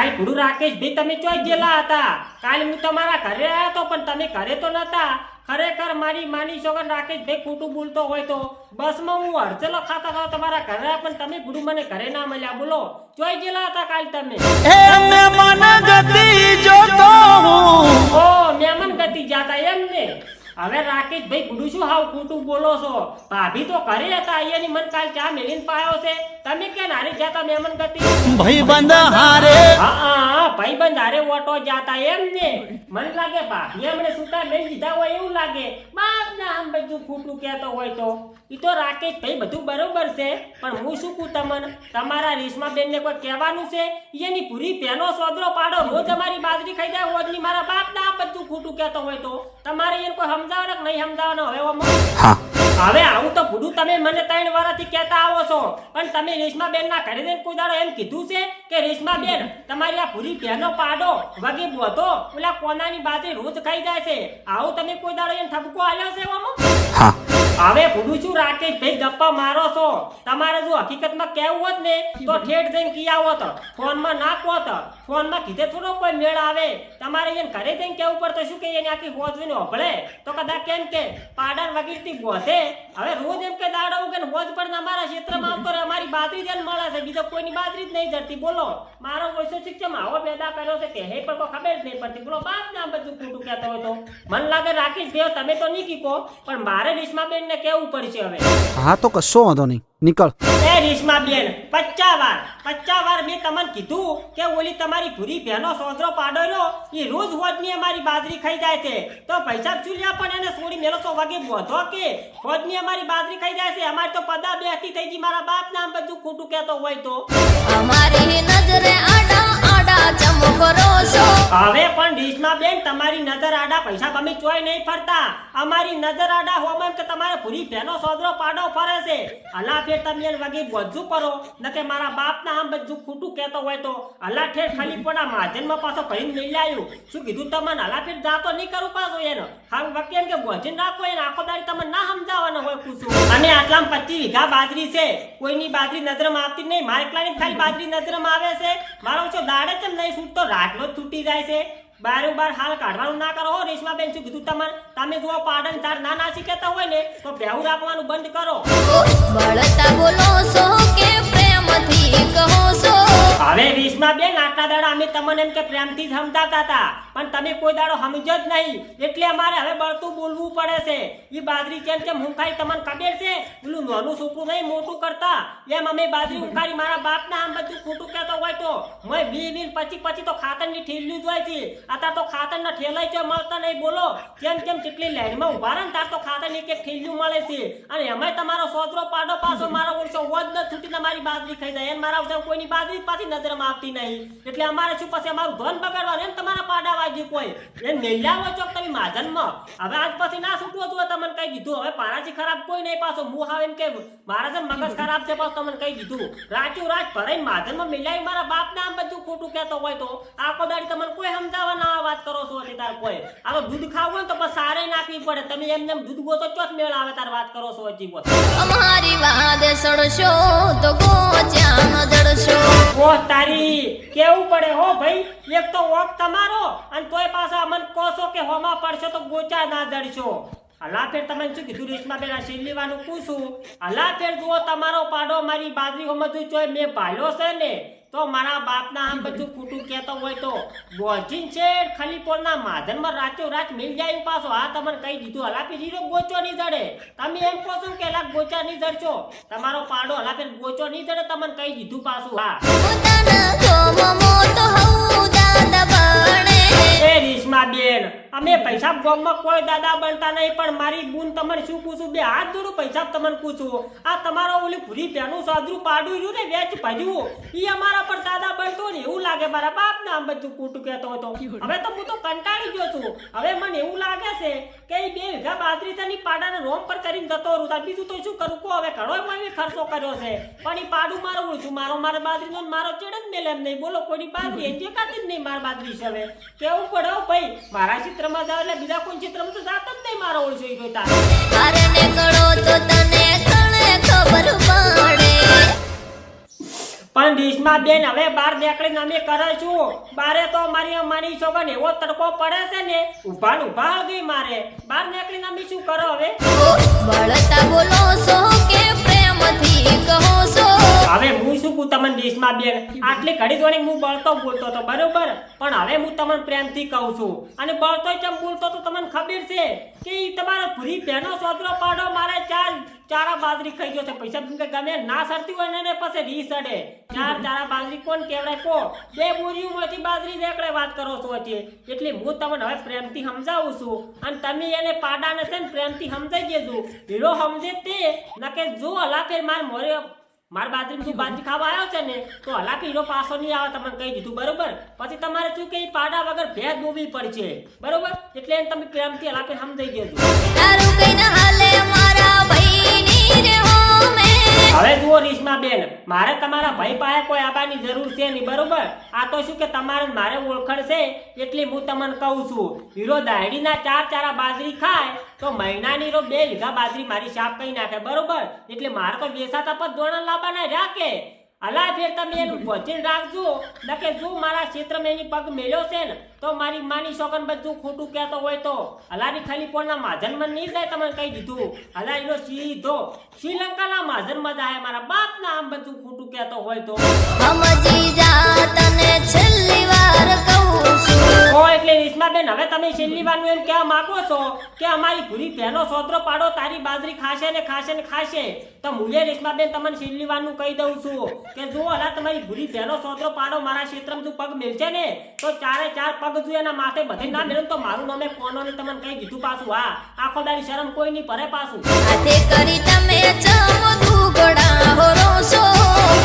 કાલ ગુરુ રાકેશ ભાઈ તમે ચોઈ ગયેલા હતા? કાલ હું તમારા ઘરે આવ્યો તો પણ તમે ઘરે તો નતા. ખરેખર મારી માની છોકર રાકેશ ભાઈ ખોટું બોલતો હોય તો બસમાં હું હડચલો ખાતા ખાતા તમારા ઘરે આવ્યા પણ તમે ગુરુ મને ઘરે ના મળ્યા. બોલો ચોઈ ગયેલા હતા કાલ તમે? મહેમાન ગતિ જોતો હું. ઓ મહેમાન ગતિ જાતા એમ ને? હવે રાકેશ ભાઈ ગુરુ શું હાવ ખોટું બોલો છો? ભાભી તો ઘરે હતા, અહીંયાની મન કાલ ચા મેલીને પાયો છે. તમે કે નારી જાતા મહેમાન ગતિ? ભાઈબંધ હારે. હા ભાઈબંધ હારે ઓટો જાતા એમ ને? મને લાગે ભાભી એમણે સુતા લઈ દીધા હોય એવું લાગે. બાપ ના આમ બધું ખોટું કહેતો હોય તો ઈ તો રાકેશ ભાઈ બધું બરોબર છે પણ હું શું કહું તમને, તમારા રેશમા બેન ને કોઈ કહેવાનું છે? એની પૂરી પેનો સોદરો પાડો, રોજ અમારી બાજરી ખાઈ જાય રોજની. મારા બાપ ના આ બધું ખોટું કહેતો હોય તો તમારે એને કોઈ સમજાવવાનું કે નહીં સમજાવવાનું? હવે આવું તો ભૂડું તમે મને 3 વર્ષથી કહેતા આવો છો પણ તમે રેશમા બેન ના ઘરે જઈને કોઈ દાડો એમ કીધું છે કે રેશમા બેન તમારી આ પૂરી પેનો પાડો વગી બોધો ઓલા કોનાની બાજરી રોજ ખાઈ જાય છે? આવું તમે કોઈ દાડો એમ ઠપકો આલ્યો છે એવામાં? હવે ભૂડું શું રાકેશ ભાઈ ગપ્પા મારો છો? તમારે જો હકીકતમાં કહેવું હોત ને તો ઠેઠ જઈને કિયા હોત, ફોનમાં ના કહોત. ફોનમાં કીધે થોડો કોઈ મેળ આવે. તમારે એને ઘરે જઈને કેવું પડતો શું કે એની આખી હોજવીને હોભળે તો કદાચ કેમ કે પાડાર વગીરથી બોધે. હવે રોજ એમ કે દાડો ઉગે હોજ પણ અમારા ક્ષેત્રમાં આવતો રહે, અમારી બાજરી જ મળે છે, બીજો કોઈની બાજરી જ નહીં જડતી. બોલો મારો વર્ષો શિક્ષમ આવો પેદા કર્યો છે કે હે પણ કોઈ ખબર જ નહીં પડતી. બોલો બાપ ને આમ બધું ખોટું કહેતો હોય તો મને લાગે રાકેશ ભાઈ તમે તો નહીં કીકો પણ મારે રેશમા બેન ને કેવું પડશે હવે. હા તો કશો વાંધો નહીં, નીકળ. એ રેશમા બેન 50 વાર મેં તમને કીધું કે ઓલી તમારી પૂરી બહેનો સોદરો પાડોલો એ રોજ હોજની અમારી બાજરી ખાઈ જાય છે તો પૈસા ચૂલ્યા પણ એને છોડી મેલો તો વગે બોધો કે હોજની અમારી બાજરી ખાઈ જાય છે. અમારી તો પદા બેહતી થઈ ગઈ. મારા બાપ નામ બધું ખોટું કહેતો હોય તો અમારી નજરે આડા આડા ચમકરો છો. હવે પણ રેશમા બેન તમારી નજર આડા પૈસા તમે ચોય નહીં ફરતા. અમારી નજર આડા હોમન કે તમારે પૂરી બહેનો સોદરો પાડો ફરે છે. અલા ફેર તમે એને વગે બોધું કરો નકે મારા બાપ ના આમ બધું ખોટું કહેતો હોય તો અલા ઠેર ખાલી પોડા માજનમાં પાછો ભરીને લઈ લાયો. શું કીધું તમને? અલા ફેર જાતો નહીં કરું પાછો એનો હાલ વકે એમ કે બોધીને રાખો એને આખો દાડી તમને ના સમજાવવાનો હોય પૂછું. અને આટલામાં 25 વીઘા બાજરી છે, કોઈની બાજરી નજરમાં આવતી નહીં. મારે એકલાની ખાલી બાજરી નજરમાં આવે છે. મારો છો દાડે કેમ નહીં છૂટતો? રાટલો જ છૂટી જાય છે. બારોબાર હાલ કાઢવાનું ના કરો. રેશમા બેન શું કીધું તમને? તમે જો પાડન ચાર ના નાસી કહેતા હોય ને તો બેહુ રાખવાનું બંધ કરો. બળતા બોલો છો કે પ્રેમથી કહો છો? હવે રેશમા બેન આટલા દાડા અમે તમને એમ કે પ્રેમથી સમજાવતા હતા પણ તમે કોઈ દાડો સમજો જ નહીં એટલે અમારે હવે બળતું બોલવું પડે છે. એ બાજરી કેમ કેમ હુંખાઈ તમને ખબર છે? પેલું નાનું છોકરું નહીં મોટું કરતા એમ અમે બાજરી ઉખાડી. મારા બાપના આમ બધું ખોટું કહેતો હોય તો મેં 20 પછી તો ખાતરની ઠેલી જ હોય છે. અત્યારે તો ખાતરના ઠેલાઈ જો મળતા નહીં. બોલો કેમ કેમ કેટલી લાઈનમાં ઉભા રહે તાર તો ખાતરની એક ઠેલિયું મળે છે અને એમાંય તમારો સોદરો પાડો પાછો મારો ઓળશો હોજ ન છૂટી તમારી બાજરી ખાઈ જાય. એમ મારા કોઈની બાજરી પાછી નજરમાં આવતી નહીં એટલે અમારે શું પછી અમારું ધન બગાડવાનું એમ તમારા પાડા વાગ્યું કોઈ એમ મેલ્યા છો તમે માધનમાં. હવે આજ પછી ના છૂટવું હતું તમને કહી દીધું. હવે પારાથી ખરાબ કોઈ નહીં પાછો હું હાવ એમ કે મારા છે મગજ ખરાબ છે પાછું તમને કહી દીધું. રાચું રાજ ભરાઈને માધનમાં મેલ્યા મારા બાપને આમ બધું ખોટું કહેતો હોય તો આખો દાડી તમને કોઈ સમજાવવા ના વાત કરો છો તાર કોઈ. આ તો દૂધ ખાવું હોય તો બસ સારે નાખવી પડે. તમે એમને દૂધ ગોતો ચોથ મેળ આવે તાર વાત કરો છો હજી બોલ. અમારી વાદે સડશો તો ગોચ્યા ન જડશો. ઓ તારી કેવું પડે હો ભાઈ. એક તો ઓક તમારો અને તોય પાછા અમન કહો છો કે હોમાં પડશો તો ગોચા ના જડશો. અલા ફેર તમે શું કીધું રેશમા બેન? આ શેરલીવાનું પૂછું. અલા ફેર જુઓ તમારો પાડો મારી બાજરી હોમતું ચોય મેં ભાલ્યો છે ને તો મારા બાપના આમ બધું ખોટું કહેતો હોય તો બોજીન છે ખલીપોરના માધનમાં રાચો રાચ મિલ જાય પાછો. આ તમને કહી દીધું. હલાપી જીરો ગોચો નહીં જડે. તમે એમ કહો છો કે એલા ગોચા નહીં જડશો? તમારો પાડો હલાપી ગોચો નહીં જડે તમને કહી દીધું પાછું. હા પોતાના ગોમો તો હઉ દાદા બને. એ રેશમા બેન અમે પૈસા ગોમમાં કોઈ દાદા બનતા નહીં પણ મારી બૂન તમને શું પૂછું? બે હાથ જોડું પૈસા તમને પૂછું. આ તમારો ઓલી પૂરી પેનું સાદરું પાડું રહ્યું ને વેચ ભર્યું ઈ અમારા પર દાદા બનતો ને એવું લાગે. મારા બાપ ને આમ બધું ખોટું કહેતો હતો. હવે તો હું તો કંટાળી ગયો છું. હવે મને એવું લાગે છે કે 2 વીઘા બાજરી તની પાડાને રોમ પર કરીને જતો રહું. તાર બીજું તો શું કરું કહો? હવે ઘણો પણ ખર્ચો કર્યો છે પણ ઈ પાડું મારું ઓળશું. મારો બાજરીનો મારો ચેડ જ મેલે એમ નહીં. બોલો કોઈની બાજરી એથી કાઢી જ નહીં. મારા બાજરી છે હવે કેવું પડે ભાઈ. મારા ચિત્રમાં જાવ એટલે બીજા કોઈ ચિત્રમાં તો જાત જ નહીં. મારો ઓળશો ઈ જોતા અરે કરો તો તને કણે ખબર પડે. પણ પણ રેશમા બેન હવે બાર નીકળીને અમે કરે છું. બારે તો મારી છોકરાને એવો તડકો પડે છે ને ઊભા ને ઊભા હળગી મારે. બાર નીકળીને અમે શું કરો હવે? બળતા બોલો છો કે પ્રેમથી કહો છો? હવે હું શું કહું તમને રેશમા બેન, આટલી ઘડી જોડી હું બળતો બોલતો હતો બરોબર, પણ હવે હું તમને પ્રેમથી કહું છું. અને બળતો ચમ બોલતો તો તમને ખબર છે કે ઈ તમારો ભૂરી બહેનો સોદરો પાડો મારે ચારા બાજરી ખાઈ ગયો છે. પૈસા કે ગમે ના સરતી હોય ને પછી રી સડે. ચારા બાજરી કોણ કેવડાય કો? 2 બોરીઓમાંથી બાજરી દેખડે વાત કરો છો છે. એટલે હું તમને હવે પ્રેમથી સમજાવું છું અને તમે એને પાડાને છે ને પ્રેમથી સમજાઈ દેજો. હીરો સમજે તે નકે જો હલા ફેર માર બાજરી શું બાજરી ખાવા આવ્યો છે ને તો હલા હીરો પાછો નહીં આવે, તમને કહી દીધું બરોબર. પછી તમારે શું કે પાડા વગર ભેદ બોવી પડશે બરોબર. એટલે એને તમે પ્રેમથી હલા ફેર સમજાઈ દેજો. તારું કઈ ના હાલે મારા ભાઈની રે હોમે. હવે જુઓ રેશમા બેન, મારે તમારા ભાઈ પાસે કોઈ આબાની જરૂર છે નહીં બરોબર. આ તો શું કે તમારે મારે ઓળખણ છે એટલે હું તમને કહું છું. હીરો દાયડીના 4 ચારા બાજરી ખાય તો મહિનાની હીરો 2 વીઘા બાજરી મારી શાપ કહી નાખે બરોબર. એટલે મારે તો વેસાતા પર દોણા લાવવાના રાખે. હલા ફેર તમે એનું વચન રાખજો નકે જો મારા ક્ષેત્રમાં એની પગ મેલ્યો છે ને તો મારી માની શોકન બધું ખોટું કહેતો હોય તો હલાની ખાલી પોળના માધનમાં નહીં જાય. તમને કહી દીધું હલા એનો સીધો શ્રીલંકાના માધનમાં જાય. મારા બાપના આમ બધું ખોટું કહેતો હોય તો સમજી જા તને છેલ્લી વાર કહું છું. એટલે રેશમાબેન હવે તમે છેલ્લી વારનું એમ કહેવા માંગો છો કે અમારી ભૂરી બહેનો સોદરો પાડો તારી બાજરી ખાશે ને ખાશે ને ખાશે. તો મુએ રેશમાબેન તમને છેલ્લી વારનું કહી દઉં છું કે જો હલા તમારી ભૂરી બહેનો સોદરો પાડો મારા ક્ષેત્રમાં જો પગ મેલશે ને તો 4 પગ જો એના માથે બધે ના મેળે તો મારું નામે કોનો ને તમને કહી દીધું પાછું. હા, આખો દાડી શરમ કોઈ નહીં ભરે પાછું. હાથે કરી તમે ચમ દુગડા હોરો છો.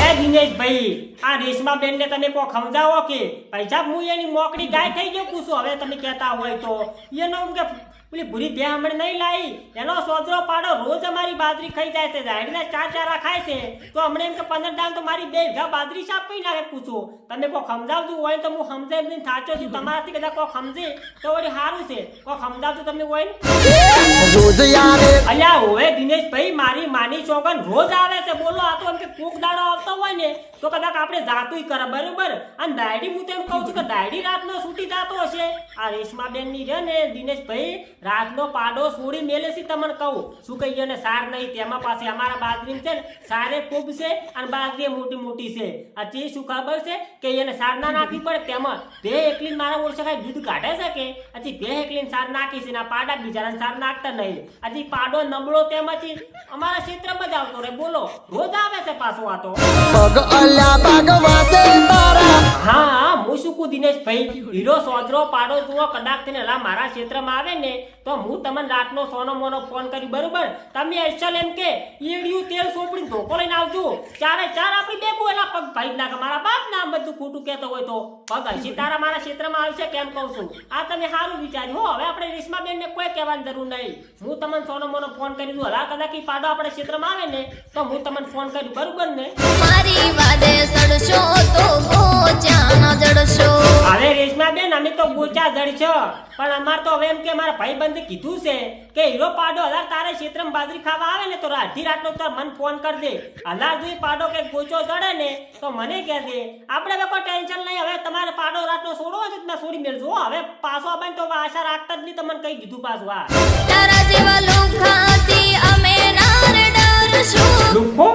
એ દિનેશભાઈ, આ રેશમાબેન ને તમે કોઈ સમજાવો કે પૈસા હું એની મોકડી ગાય થઈ ગયો પૂછું. હવે તમે કહેતા હોય તો એનો કે પેલી ભૂરી બે હમણાં નહીં લાવી એનો સોદરો પાડો રોજ અમારી બાજરી ખાઈ જાય છે. દાયડીના 4 ચારા ખાય છે તો હમણાં એમ કે 15 દાન તો મારી 2 વીઘા બાજરી સાફ કરી નાખે પૂછું. તમે કોઈ સમજાવતું હોય તો હું સમજાય નહીં થાચો છું. તમારાથી કદાચ કોઈ સમજે તો વળી સારું છે. કોઈ સમજાવતું તમે હોય ને રોજ આવે અલ્યા હોય દિનેશભાઈ, મારી માની ચોગન રોજ આવે છે બોલો. આ તો એમ કે કોક દાડો આવતો હોય ને તો કદાચ આપણે જાતુંય કરે બરોબર. અને દાયડી હું તો એમ કહું છું કે દાયડી રાતનો છૂટી જતો હશે. આ રેશમાબેન ની છે ને દિનેશભાઈ રાતનો પાડો છોડી મેલે છે. તમને કહું શું કહીએ ને સાર નહીં તેમાં પાસે અમારા બાજરી છે ને સારે ખૂબ છે અને બાજરી મોટી મોટી છે. આ ચી શું ખબર છે કે એને સાર ના નાખવી પડે તેમાં બે એકલી મારા ઓળશે કાંઈ દૂધ કાઢે છે કે હજી બે એકલી સાર નાખી છે ને આ પાડા બિચારાને સાર નાખતા નહીં. હજી પાડો નબળો તેમાંથી અમારા ક્ષેત્રમાં જ આવતો રહે બોલો. રોજ આવે છે પાછો આ તો. પગ અલ્યા ભગવાસે તારા હા, હું શું કહું દિનેશભાઈ, હીરો સોદરો પાડો જુઓ કદાચ તેને હલા મારા ક્ષેત્રમાં આવે ને તો હું તમને રાતનો સોનો મોનો ફોન કરી બરોબર. તમે અસલ એમ કે ઈડિયું તેલ સોપડી ધોકો લઈને આવજો. 4 આપણી બેગું એલા પગ ભાઈ નાખે. મારા બાપ ના બધું ખોટું કહેતો હોય તો પગ હજી તારા મારા ક્ષેત્રમાં આવશે કેમ કહું છું. આ તમે સારું વિચાર્યું હો. હવે આપણે રેશમાબેન ને કોઈ કહેવાની જરૂર નહીં. હું તમને સોનો મોનો ફોન કરી દઉં. હલા કદાચ ઈ પાડો આપણે ક્ષેત્રમાં આવે ને તો હું તમને ફોન કર્યું બરોબર ને. મારી વાદે સડશો તો ગોચા ન જડશો. હવે રેશમાબેન અમે તો ગોચા જડશો પણ અમાર તો હવે એમ કે મારા ભાઈબંધે કીધું છે કે હીરો પાડો હલાર તારે ક્ષેત્રમાં બાજરી ખાવા આવે ને તો અડધી રાતનો તો મને ફોન કરજે. હલાર જો પાડો કે ગોચો જડે ને તો મને કહેજે. આપણે હવે કોઈ ટેન્શન નહીં. હવે તમારે પાડો રાતનો છોડવો હોય તો તમે છોડી મેળજો. હવે પાછો આવે તો આશા રાખતા જ નહીં. તમને કહી દીધું પાછું. હા, તારા જેવા લુખાથી અમે નાર ડરશું. લુખો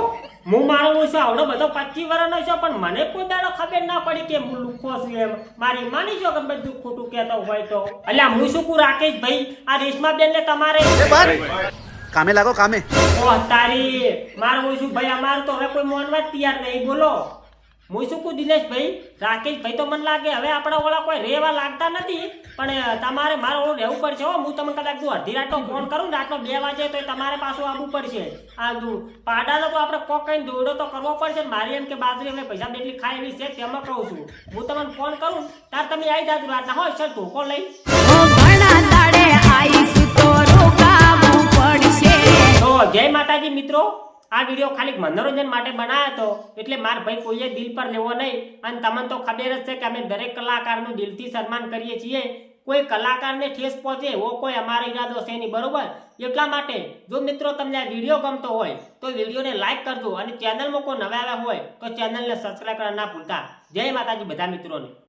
હું મારો છું આવડો બધો 25 વર્ષનો છું પણ મને કોઈ દાડો ખબર ના પડી કે હું લુખો છું એમ. મારી માની છો કે બધું ખોટું કહેતો હોય તો. અલ્યા હું શું કહું રાકેશભાઈ, આ રેશમાબેન ને તમારે કામે લાગો કામે. ઓહ તારી મારું શું ભાઈ, અમારું તો હવે કોઈ મોનવા જ તૈયાર નહીં બોલો. હું શું કહું દિનેશભાઈ, રાકેશભાઈ તો મને લાગે હવે આપણા ઓલા કોઈ રહેવા લાગતા નથી પણ તમારે મારે ઓલું રહેવું પડશે. હો હું તમને કદાચ અડધી રાતનો ફોન કરું ને રાતનો 2 વાગે તો તમારે પાછું આવવું પડશે. આ પાડાનો તો આપણે કોક કઈ દોડો તો કરવો પડશે. મારી એમ કે બાજરી અમે પૈસા બેટલી ખાઈ એવી છે તેમાં કહું છું. હું તમને ફોન કરું ત્યારે તમે આવી જાજો રાતના. હોય સર ધોકો લઈ તો જય માતાજી મિત્રો. આ વિડીયો ખાલી મનોરંજન માટે બનાવ્યો હતો એટલે માર ભાઈ કોઈએ દિલ પર લેવો નહીં. અને તમને તો ખબર જ છે કે અમે દરેક કલાકારનું દિલથી સન્માન કરીએ છીએ. કોઈ કલાકારને ઠેસ પહોંચે એવો કોઈ અમારો ઈરાદો છે નહીં, બરોબર? એટલા માટે જો મિત્રો તમને આ વિડીયો ગમતો હોય તો વિડીયોને લાઈક કરજો અને ચેનલમાં કોઈ નવા આવ્યા હોય તો ચેનલને સબસ્ક્રાઈબ કરવા ના ભૂલતા. જય માતાજી બધા મિત્રોને.